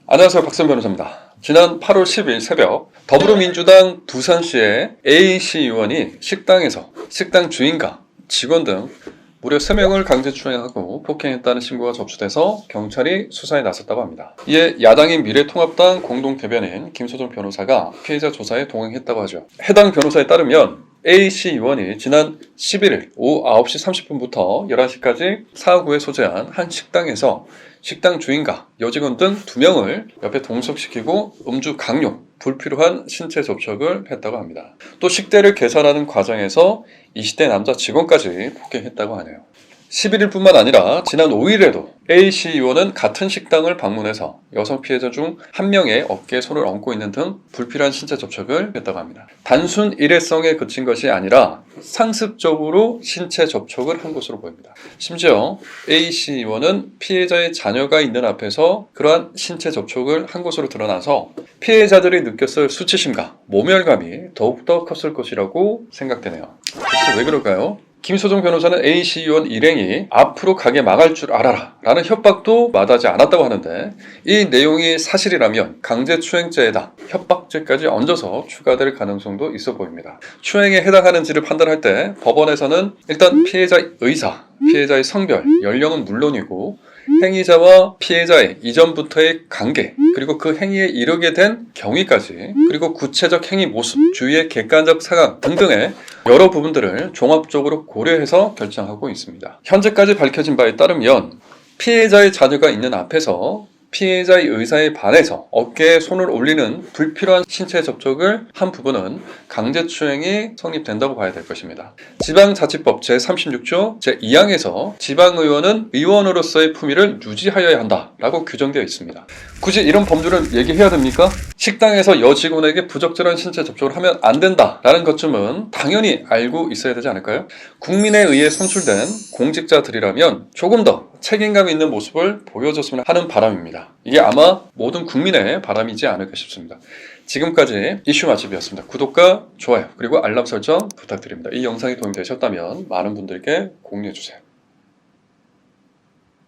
안녕하세요. 박선 변호사입니다. 지난 8월 10일 새벽 더불어민주당 부산시의 A씨 의원이 식당에서 식당 주인과 직원 등 무려 3명을 강제추행하고 폭행했다는 신고가 접수돼서 경찰이 수사에 나섰다고 합니다. 이에 야당인 미래통합당 공동대변인 김소정 변호사가 피해자 조사에 동행했다고 하죠. 해당 변호사에 따르면 A씨 의원이 지난 11일 오후 9시 30분부터 11시까지 사구에 소재한 한 식당에서 식당 주인과 여직원 등 2명을 옆에 동석시키고 음주 강요, 불필요한 신체 접촉을 했다고 합니다. 또 식대를 계산하는 과정에서 20대 남자 직원까지 폭행했다고 하네요. 11일뿐만 아니라 지난 5일에도 A씨 의원은 같은 식당을 방문해서 여성 피해자 중 한 명의 어깨에 손을 얹고 있는 등 불필요한 신체 접촉을 했다고 합니다. 단순 일회성에 그친 것이 아니라 상습적으로 신체 접촉을 한 것으로 보입니다. 심지어 A씨 의원은 피해자의 자녀가 있는 앞에서 그러한 신체 접촉을 한 것으로 드러나서 피해자들이 느꼈을 수치심과 모멸감이 더욱더 컸을 것이라고 생각되네요. 그래서 왜 그럴까요? 김소정 변호사는 A씨 의원 일행이 앞으로 가게 망할 줄 알아라 라는 협박도 마다하지 않았다고 하는데, 이 내용이 사실이라면 강제추행죄에다 협박죄까지 얹어서 추가될 가능성도 있어 보입니다. 추행에 해당하는지를 판단할 때 법원에서는 일단 피해자의 의사, 피해자의 성별, 연령은 물론이고 행위자와 피해자의 이전부터의 관계, 그리고 그 행위에 이르게 된 경위까지, 그리고 구체적 행위 모습, 주위의 객관적 상황 등등의 여러 부분들을 종합적으로 고려해서 결정하고 있습니다. 현재까지 밝혀진 바에 따르면 피해자의 자녀가 있는 앞에서 피해자의 의사에 반해서 어깨에 손을 올리는 불필요한 신체 접촉을 한 부분은 강제추행이 성립된다고 봐야 될 것입니다. 지방자치법 제36조 제2항에서 지방의원은 의원으로서의 품위를 유지하여야 한다라고 규정되어 있습니다. 굳이 이런 범주를 얘기해야 됩니까? 식당에서 여직원에게 부적절한 신체 접촉을 하면 안 된다라는 것쯤은 당연히 알고 있어야 되지 않을까요? 국민에 의해 선출된 공직자들이라면 조금 더 책임감 있는 모습을 보여줬으면 하는 바람입니다. 이게 아마 모든 국민의 바람이지 않을까 싶습니다. 지금까지 이슈 맛집이었습니다. 구독과 좋아요 그리고 알람 설정 부탁드립니다. 이 영상이 도움이 되셨다면 많은 분들께 공유해주세요.